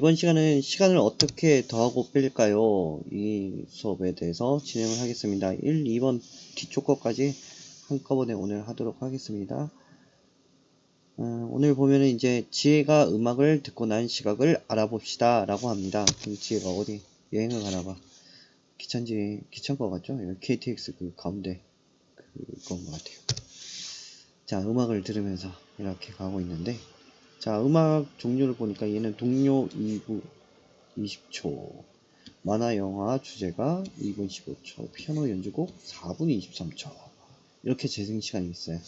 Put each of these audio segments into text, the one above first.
이번 시간은 시간을 어떻게 더하고 뺄까요? 이 수업에 대해서 진행을 하겠습니다. 1, 2번 기초 것까지 한꺼번에 오늘 하도록 하겠습니다. 오늘 보면은 이제 지혜가 음악을 듣고 난 시각을 알아봅시다 라고 합니다. 지혜가 어디 여행을 가나봐. 귀찮은 것 같죠? KTX 그 가운데 그건 것 같아요. 자, 음악을 들으면서 이렇게 가고 있는데, 자, 음악 종류를 보니까 얘는 동요 2부 20초, 만화 영화 주제가 2분 15초, 피아노 연주곡 4분 23초. 이렇게 재생 시간이 있어요.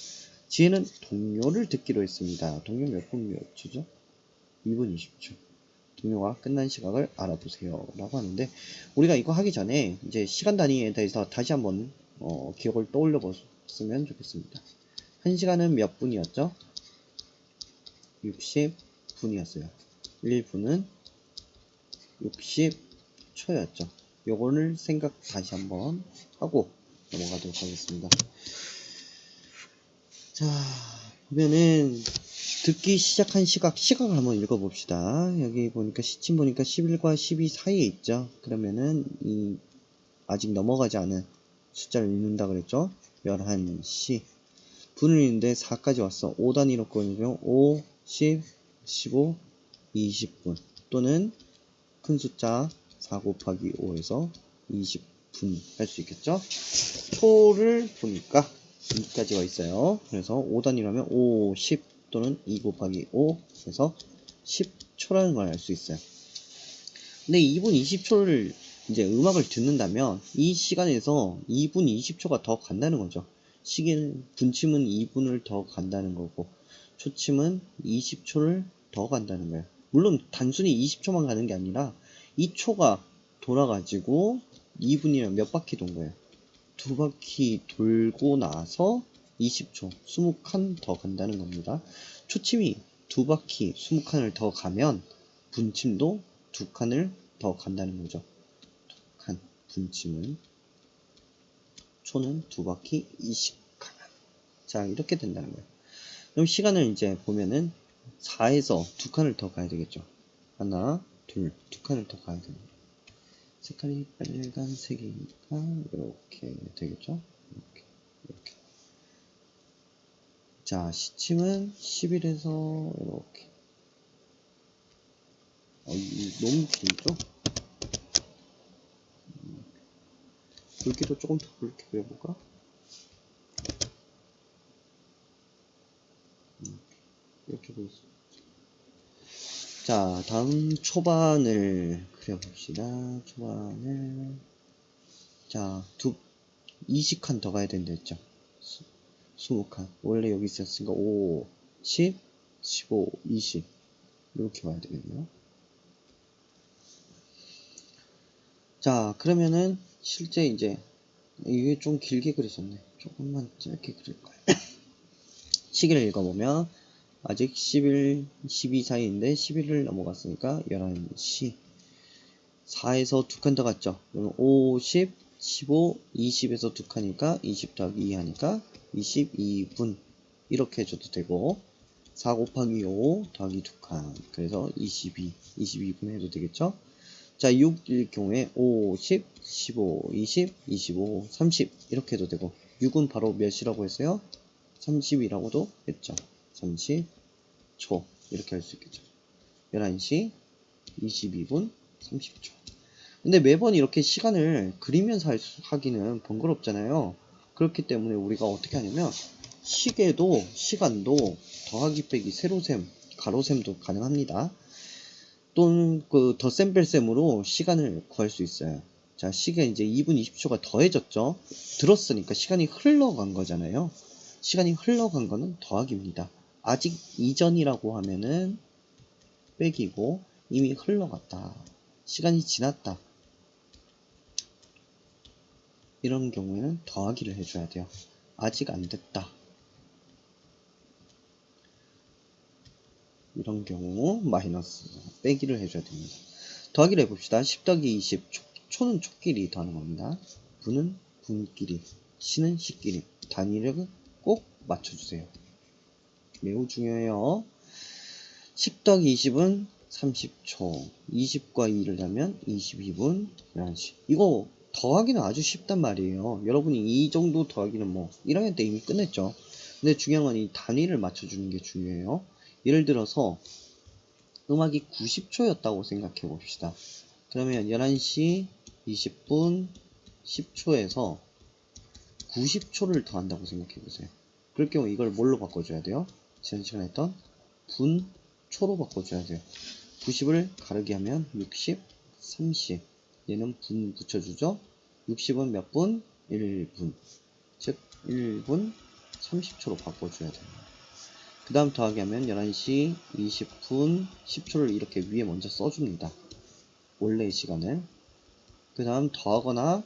지혜는 동요를 듣기로 했습니다. 동요 몇 분 몇 초죠? 2분 20초. 동요가 끝난 시각을 알아보세요 라고 하는데, 우리가 이거 하기 전에 이제 시간 단위에 대해서 다시 한번 기억을 떠올려 봤으면 좋겠습니다. 1시간은 몇 분이었죠? 60분이었어요. 1분은 60초였죠. 요거를 생각 다시 한번 하고 넘어가도록 하겠습니다. 자, 보면은 듣기 시작한 시각을 한번 읽어봅시다. 여기 보니까 시침 보니까 11과 12 사이에 있죠. 그러면은 아직 넘어가지 않은 숫자를 읽는다 그랬죠. 11시. 분을 읽는데 4까지 왔어. 5단위로 끊으면 5, 10, 15, 20분. 또는 큰 숫자 4 곱하기 5에서 20분 할 수 있겠죠. 초를 보니까 2까지가 있어요. 그래서 5단위라면 5, 10 또는 2 곱하기 5 해서 10초라는 걸 알 수 있어요. 근데 2분 20초를 이제 음악을 듣는다면 이 시간에서 2분 20초가 더 간다는 거죠. 분침은 2분을 더 간다는 거고, 초침은 20초를 더 간다는 거예요. 물론 단순히 20초만 가는 게 아니라 이 초가 돌아가지고 2분이면 몇 바퀴 돈 거예요? 2바퀴 돌고 나서 20초, 20칸 더 간다는 겁니다. 초침이 2바퀴, 20칸을 더 가면 분침도 2칸을 더 간다는 거죠. 2칸, 분침은. 초는 2바퀴 20칸. 자, 이렇게 된다는 거예요. 그럼 시간을 이제 보면은 4에서 2칸을 더 가야 되겠죠. 하나, 둘, 2칸을 더 가야 됩니다. 색깔이 빨간색이니까 이렇게 되겠죠. 이렇게. 자, 시침은 11에서 이렇게. 너무 길죠? 굵기도 조금 더 굵게 그려볼까? 이렇게 보겠습니다. 자, 다음 초반을 그려봅시다. 초반을. 자, 20칸 더 가야 된다 했죠. 20칸. 원래 여기 있었으니까 5, 10, 15, 20. 이렇게 와야 되겠네요. 자, 그러면은 실제 이제 이게 좀 길게 그렸었네. 조금만 짧게 그릴까요? 시계를 읽어보면 아직 11, 12 사이인데 11을 넘어갔으니까 11시. 4에서 2칸 더 갔죠. 그러면 5, 10, 15, 20에서 2칸이니까 20 더하기 2 하니까 22분. 이렇게 해줘도 되고, 4 곱하기 5 더하기 2칸. 그래서 22분 해도 되겠죠. 자, 6일 경우에 5, 10, 15, 20, 25, 30 이렇게 해도 되고, 6은 바로 몇이라고 했어요? 30이라고도 했죠. 30초 이렇게 할 수 있겠죠. 11시 22분 30초. 근데 매번 이렇게 시간을 그리면서 하기는 번거롭잖아요. 그렇기 때문에 우리가 어떻게 하냐면 시계도 시간도 더하기 빼기 세로셈 가로셈도 가능합니다. 또는 그 덧셈 뺄셈으로 시간을 구할 수 있어요. 자, 시계 이제 2분 20초가 더해졌죠. 들었으니까 시간이 흘러간 거잖아요. 시간이 흘러간 거는 더하기입니다. 아직 이전이라고 하면은 빼기고, 이미 흘러갔다, 시간이 지났다, 이런 경우에는 더하기를 해줘야 돼요. 아직 안 됐다, 이런 경우 마이너스 빼기를 해줘야 됩니다. 더하기를 해봅시다. 10 더하기 20. 초는 초끼리 더하는 겁니다. 분은 분끼리, 시는 시끼리. 단위를 꼭 맞춰주세요. 매우 중요해요. 10 더하기 20은 30초. 20과 2를 하면 22분 11시. 이거 더하기는 아주 쉽단 말이에요. 여러분이 이 정도 더하기는 뭐 1학년 때 이미 끝냈죠. 근데 중요한 건 이 단위를 맞춰주는 게 중요해요. 예를 들어서 음악이 90초였다고 생각해 봅시다. 그러면 11시 20분 10초에서 90초를 더한다고 생각해 보세요. 그럴 경우 이걸 뭘로 바꿔줘야 돼요? 지난 시간에 했던 분초로 바꿔줘야 돼요. 90을 가르기 하면 60, 30. 얘는 분 붙여주죠. 60은 몇 분? 1분. 즉 1분 30초로 바꿔줘야 돼요. 그 다음 더하기 하면 11시 20분 10초를 이렇게 위에 먼저 써줍니다. 원래의 시간을. 그 다음 더하거나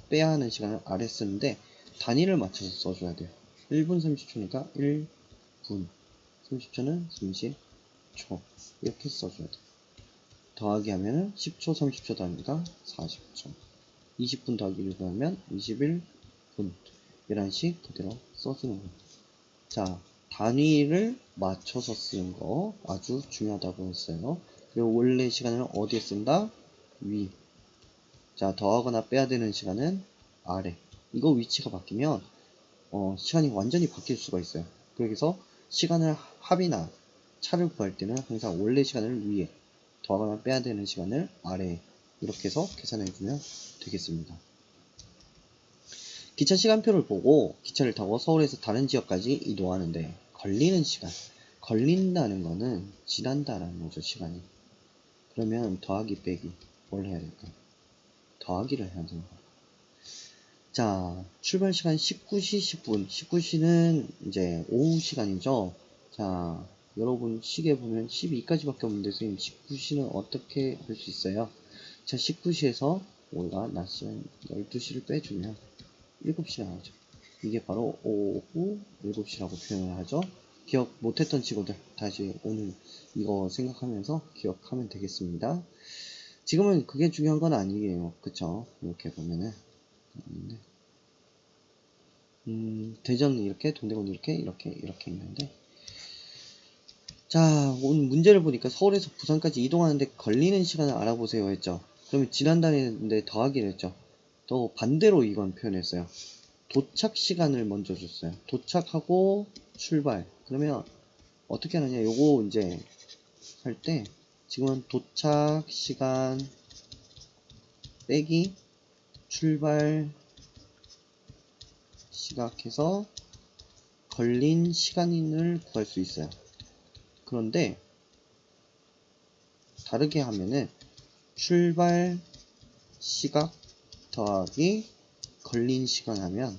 빼야 하는 시간을 아래 쓰는데 단위를 맞춰서 써줘야 돼요. 1분 30초니까 1분 30초는 30초 이렇게 써줘야 돼요. 더하기 하면은 10초 30초 더합니다. 40초 20분 더하기 1분 하면 21분 11시 그대로 써주는 거예요. 자, 단위를 맞춰서 쓰는 거 아주 중요하다고 했어요. 그리고 원래 시간을 어디에 쓴다? 위. 자, 더하거나 빼야 되는 시간은 아래. 이거 위치가 바뀌면 시간이 완전히 바뀔 수가 있어요. 그래서 시간을 합이나 차를 구할 때는 항상 원래 시간을 위에, 더하거나 빼야 되는 시간을 아래에 이렇게 해서 계산해주면 되겠습니다. 기차 시간표를 보고 기차를 타고 서울에서 다른 지역까지 이동하는데 걸리는 시간, 걸린다는 거는 지난다라는 거죠. 시간이. 그러면 더하기 빼기 뭘 해야 될까요? 더하기를 해야 되는 거예요. 자, 출발 시간 19시 10분. 19시는 이제 오후 시간이죠. 자, 여러분 시계 보면 12까지밖에 없는데 선생님 19시는 어떻게 할 수 있어요? 자, 19시에서 우리가 낮 시간 12시를 빼주면 7시가 나오죠. 이게 바로 오후 7시라고 표현을 하죠. 기억 못했던 친구들 다시 오늘 이거 생각하면서 기억하면 되겠습니다. 지금은 그게 중요한 건 아니에요. 그쵸? 이렇게 보면은 대전은 이렇게, 동대구는 이렇게 있는데, 자, 오늘 문제를 보니까 서울에서 부산까지 이동하는데 걸리는 시간을 알아보세요 했죠. 그러면 지난달에 더하기를 했죠. 또 반대로 이건 표현했어요. 도착 시간을 먼저 줬어요. 도착하고 출발. 그러면 어떻게 하느냐? 요거 이제 할 때 지금은 도착 시간 빼기 출발 시각해서 걸린 시간을 구할 수 있어요. 그런데 다르게 하면은 출발 시각 더하기 걸린 시간 하면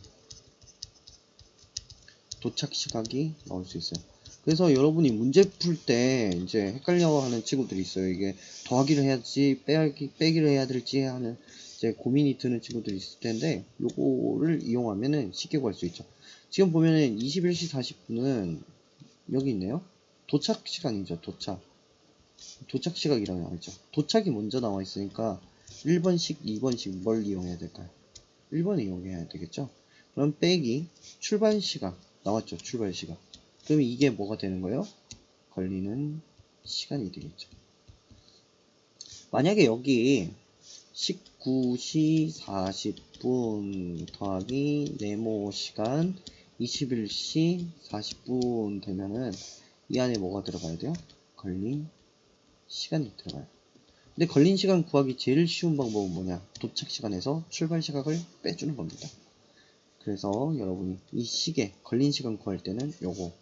도착 시각이 나올 수 있어요. 그래서 여러분이 문제 풀 때 이제 헷갈려 하는 친구들이 있어요. 이게 더하기를 해야지 빼기를 해야 될지 하는 이제 고민이 드는 친구들이 있을 텐데 요거를 이용하면은 쉽게 구할 수 있죠. 지금 보면은 21시 40분은 여기 있네요. 도착 시간이죠. 도착 시각이라고 나와있죠. 도착이 먼저 나와 있으니까 1번씩 2번씩 뭘 이용해야 될까요? 1번 이용해야 되겠죠. 그럼 빼기 출발 시각 나왔죠. 출발 시각. 그러면 이게 뭐가 되는 거예요? 걸리는 시간이 되겠죠. 만약에 여기 19시 40분 더하기 네모 시간 21시 40분 되면은 이 안에 뭐가 들어가야 돼요? 걸린 시간이 들어가요. 근데 걸린 시간 구하기 제일 쉬운 방법은 뭐냐? 도착 시간에서 출발 시각을 빼주는 겁니다. 그래서 여러분이 이 시계 걸린 시간 구할 때는 요거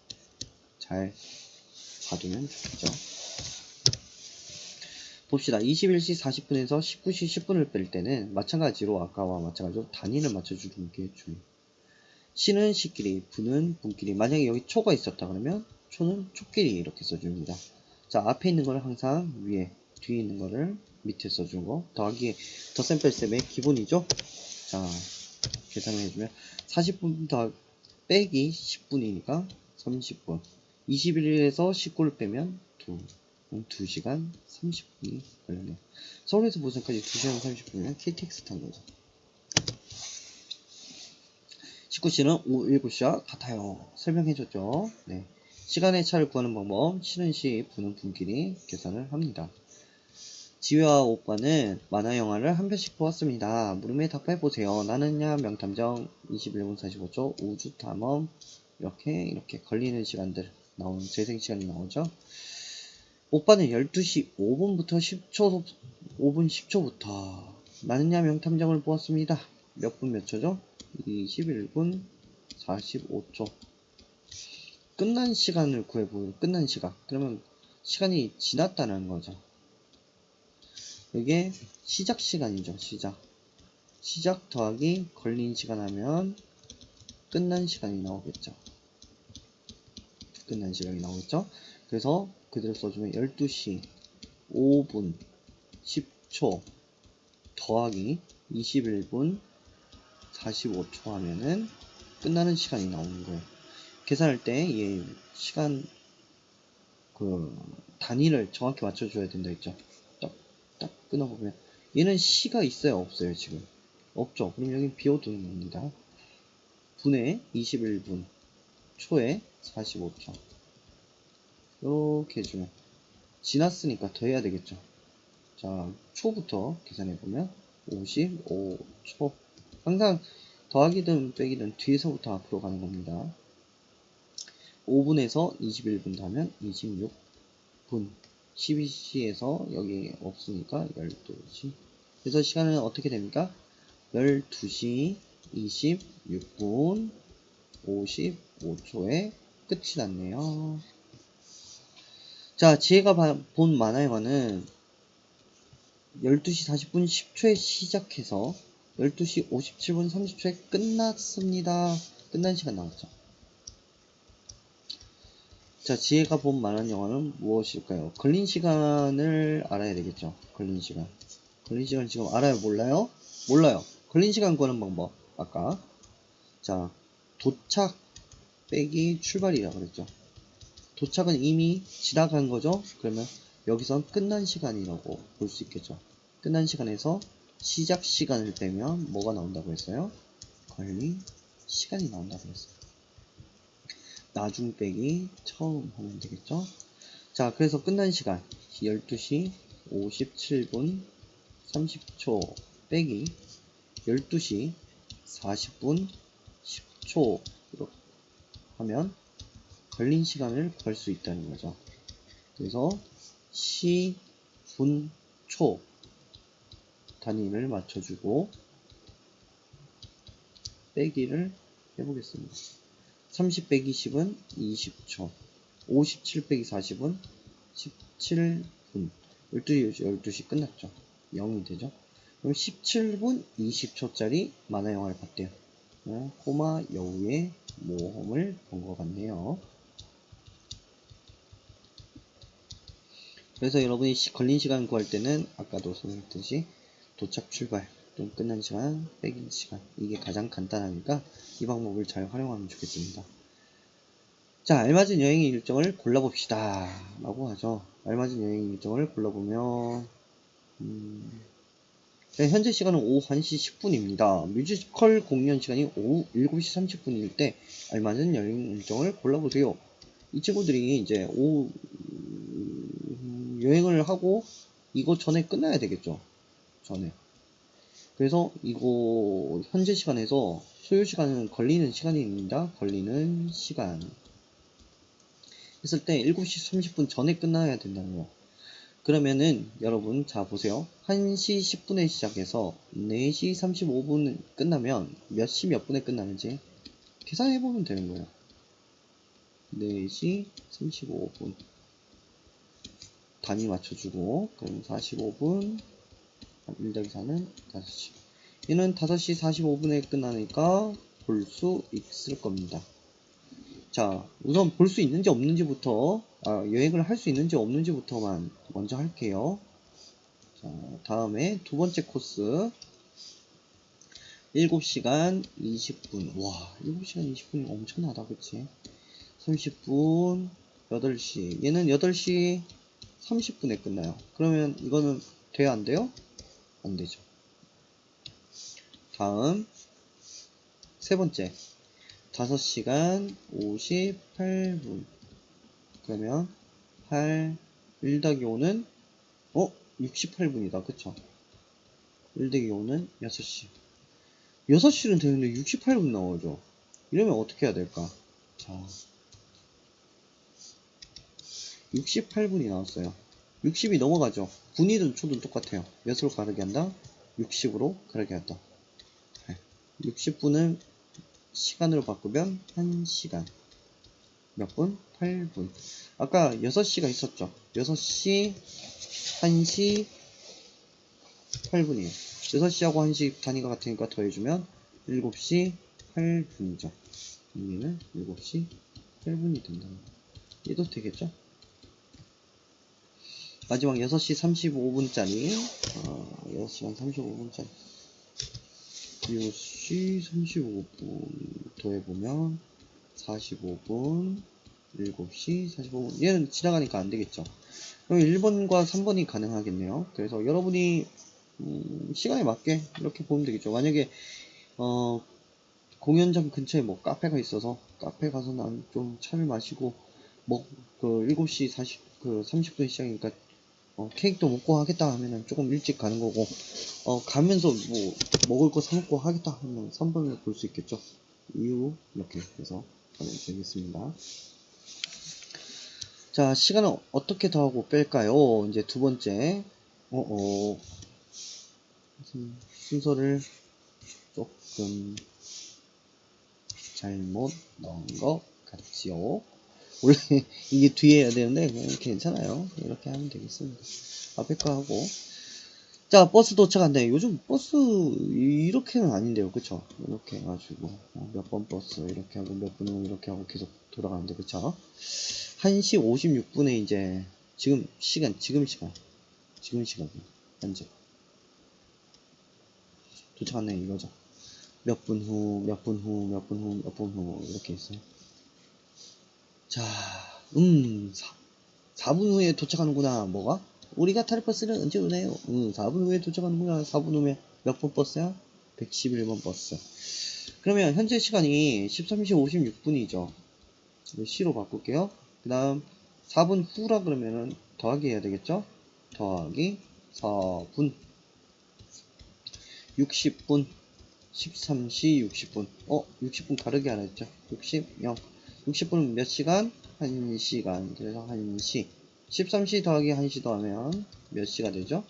잘 봐두면 좋겠죠. 봅시다. 21시 40분에서 19시 10분을 뺄 때는 마찬가지로 아까와 마찬가지로 단위를 맞춰주는 게 중요해요. 시는 시끼리, 분은 분끼리. 만약에 여기 초가 있었다 그러면 초는 초끼리 이렇게 써줍니다. 자, 앞에 있는 걸 항상 위에, 뒤에 있는 거를 밑에 써준 거. 더하기 덧셈뺄셈의 기본이죠. 자, 계산을 해주면 40분 더 빼기 10분이니까 30분. 21일에서 19를 빼면 2시간 30분이 걸리네요. 서울에서 부산까지 2시간 30분이면 KTX 탄 거죠. 19시는 오후 7시와 같아요. 설명해줬죠. 네. 시간의 차를 구하는 방법, 실은 시, 분은 분끼리 계산을 합니다. 지휘와 오빠는 만화 영화를 한 편씩 보았습니다. 물음에 답해보세요. 나는야 명탐정 21분 45초 우주탐험 이렇게 걸리는 시간들 나오는 재생 시간이 나오죠. 오빠는 12시 5분부터 10초 5분 10초부터 나는야 명탐정을 보았습니다. 몇 분 몇 초죠? 21분 45초. 끝난 시간을 구해보요. 끝난 시간. 그러면 시간이 지났다는 거죠. 이게 시작 시간이죠. 시작 더하기 걸린 시간 하면 끝난 시간이 나오겠죠. 끝난 시간이 나오겠죠. 그래서 그대로 써주면 12시 5분 10초 더하기 21분 45초 하면은 끝나는 시간이 나오는 거예요. 계산할 때 이 시간 그 단위를 정확히 맞춰줘야 된다 했죠. 딱 끊어보면 얘는 시가 있어요 없어요 지금? 없죠. 그럼 여기 비워두는 겁니다. 분에 21분 초에 45초 이렇게 해주면 지났으니까 더해야 되겠죠. 자 초부터 계산해보면 55초. 항상 더하기든 빼기든 뒤에서부터 앞으로 가는 겁니다. 5분에서 21분 하면 26분. 12시에서 여기 없으니까 12시. 그래서 시간은 어떻게 됩니까? 12시 26분 55초에 끝이 났네요. 자, 지혜가 본 만화 영화는 12시 40분 10초에 시작해서 12시 57분 30초에 끝났습니다. 끝난 시간 나왔죠. 자, 지혜가 본 만화 영화는 무엇일까요? 걸린 시간을 알아야 되겠죠. 걸린 시간 지금 알아요? 몰라요? 몰라요. 걸린 시간 구하는 방법. 아까 자, 도착 빼기 출발이라 그랬죠. 도착은 이미 지나간 거죠. 그러면 여기선 끝난 시간이라고 볼 수 있겠죠. 끝난 시간에서 시작 시간을 빼면 뭐가 나온다고 했어요? 걸린 시간이 나온다고 했어요. 나중 빼기 처음 하면 되겠죠. 자, 그래서 끝난 시간 12시 57분 30초 빼기 12시 40분 10초 하면 걸린 시간을 구할 수 있다는 거죠. 그래서 시, 분, 초 단위를 맞춰주고 빼기를 해보겠습니다. 30 빼기 10은 20초 57 빼기 40은 17분 12시 끝났죠. 0이 되죠. 그럼 17분 20초짜리 만화 영화를 봤대요. 꼬마 여우의 모험을 본 것 같네요. 그래서 여러분이 걸린 시간 구할 때는 아까도 설명했듯이 도착 출발 또는 끝난 시간 빼기 시간 이게 가장 간단하니까 이 방법을 잘 활용하면 좋겠습니다. 자, 알맞은 여행 일정을 골라봅시다 라고 하죠. 알맞은 여행 일정을 골라보면 현재 시간은 오후 1시 10분입니다. 뮤지컬 공연 시간이 오후 7시 30분일 때 알맞은 여행 일정을 골라보세요. 이 친구들이 이제 오후 여행을 하고 이거 전에 끝나야 되겠죠. 전에. 그래서 이거 현재 시간에서 소요 시간은 걸리는 시간입니다. 걸리는 시간 했을 때 7시 30분 전에 끝나야 된다는 거예요. 그러면은 여러분 자 보세요. 1시 10분에 시작해서 4시 35분 끝나면 몇 시 몇 분에 끝나는지 계산해 보면 되는 거예요. 4시 35분 단위 맞춰주고 그럼 45분 1 더하기 4는 5시. 얘는 5시 45분에 끝나니까 볼 수 있을 겁니다. 자, 우선 볼 수 있는지 없는지부터 여행을 할 수 있는지 없는지부터만 먼저 할게요. 자, 다음에 두 번째 코스 7시간 20분. 와, 7시간 20분이 엄청나다, 그치? 30분 8시. 얘는 8시 30분에 끝나요. 그러면 이거는 돼야 안 돼요? 안 되죠. 다음 세 번째 5시간 58분 그러면 8, 1 더하기 5는 68분이다. 그쵸? 1 더하기 5는 6시. 6시는 되는데 68분 나오죠. 이러면 어떻게 해야 될까? 자, 68분이 나왔어요. 60이 넘어가죠. 분이든 초든 똑같아요. 몇으로 가르게 한다? 60으로 가르게 한다. 60분을 시간으로 바꾸면 1시간. 몇 분? 8분. 아까 6시가 있었죠. 6시, 1시, 8분이에요. 6시하고 1시 단위가 같으니까 더해주면 7시 8분이죠. 여기는 7시 8분이 된다는 거. 얘도 되겠죠? 마지막 6시 35분짜리 6시간 35분짜리 6시 35분 더해보면 45분 7시 45분 얘는 지나가니까 안되겠죠. 그럼 1번과 3번이 가능하겠네요. 그래서 여러분이 시간에 맞게 이렇게 보면 되겠죠. 만약에 공연장 근처에 뭐 카페가 있어서 카페 가서 난 좀 차를 마시고 그 7시 30분 시작이니까 케이크도 먹고 하겠다 하면은 조금 일찍 가는 거고 가면서 뭐 먹을 거 사 먹고 하겠다 하면 3번을 볼 수 있겠죠. 이유 이렇게 해서 하면 되겠습니다. 자, 시간을 어떻게 더하고 뺄까요? 이제 두 번째 순서를 조금 잘못 넣은 것 같지요. 원래 이게 뒤에 해야 되는데 그냥 괜찮아요. 이렇게 하면 되겠습니다. 앞에 거 하고 자, 버스 도착한대. 요즘 버스 이렇게는 아닌데요. 그쵸? 이렇게 해가지고 몇 번 버스 이렇게 하고 몇 분 후 이렇게 하고 계속 돌아가는데 그쵸? 1시 56분에 이제 지금 시간 현재 도착했네 이거죠. 몇 분 후, 몇 분 후, 몇 분 후, 몇 분 후 이렇게 있어요. 자, 4분 후에 도착하는구나. 뭐가? 우리가 탈 버스는 언제 오나요? 4분 후에 도착하는구나. 4분 후에 몇 번 버스야? 111번 버스. 그러면 현재 시간이 13시 56분이죠. C로 바꿀게요. 그 다음 4분 후라 그러면은 더하기 해야 되겠죠? 더하기 4분 60분 13시 60분 60분 가르기 하나 했죠? 60분은 몇 시간? 1시간. 그래서 1시 13시 더하기 1시 더하면 몇 시가 되죠?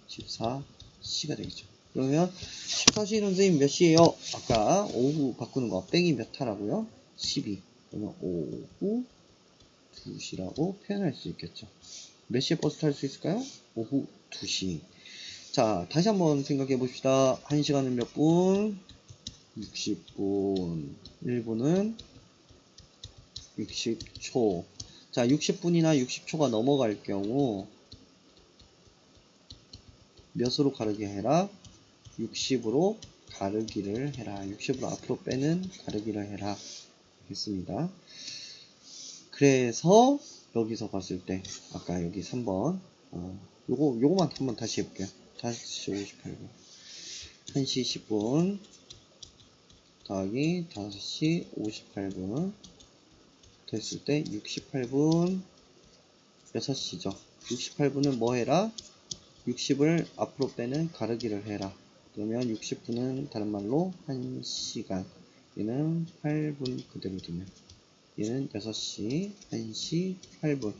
14시가 되겠죠. 그러면 14시 선생님 몇 시에요? 아까 오후 바꾸는 거 뺑이 몇 하라고요? 12. 그러면 오후 2시라고 표현할 수 있겠죠. 몇 시에 버스 탈 수 있을까요? 오후 2시. 자, 다시 한번 생각해 봅시다. 1시간은 몇 분? 60분. 1분은 60초. 자, 60분이나 60초가 넘어갈 경우 몇으로 가르기 해라? 60으로 가르기를 해라. 60으로 앞으로 빼는 가르기를 해라. 했습니다. 그래서 여기서 봤을 때 아까 여기 3번 요거만 한번 다시 해볼게요. 5시 58분 1시 10분 더하기 5시 58분 됐을 때 68분 6시죠. 68분은 뭐 해라? 60을 앞으로 빼는 가르기를 해라. 그러면 60분은 다른 말로 1시간. 얘는 8분 그대로 두면 얘는 6시 1시 8분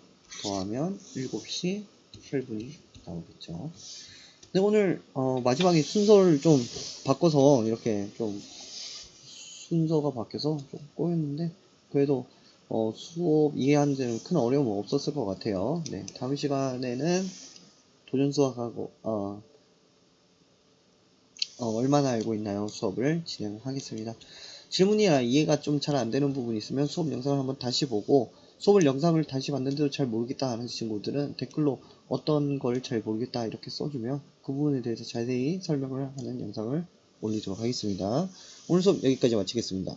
더하면 7시 8분이 나오겠죠. 근데 오늘 마지막에 순서를 좀 바꿔서 이렇게 좀 순서가 바뀌어서 좀 꼬였는데 그래도 수업 이해하는 데는 큰 어려움은 없었을 것 같아요. 네, 다음 시간에는 도전 수학하고 얼마나 알고 있나요? 수업을 진행하겠습니다. 질문이나 이해가 좀 잘 안 되는 부분이 있으면 수업 영상을 한번 다시 보고 수업을 영상을 다시 봤는데도 잘 모르겠다 하는 친구들은 댓글로 어떤 걸 잘 모르겠다 이렇게 써주면 그 부분에 대해서 자세히 설명을 하는 영상을 올리도록 하겠습니다. 오늘 수업 여기까지 마치겠습니다.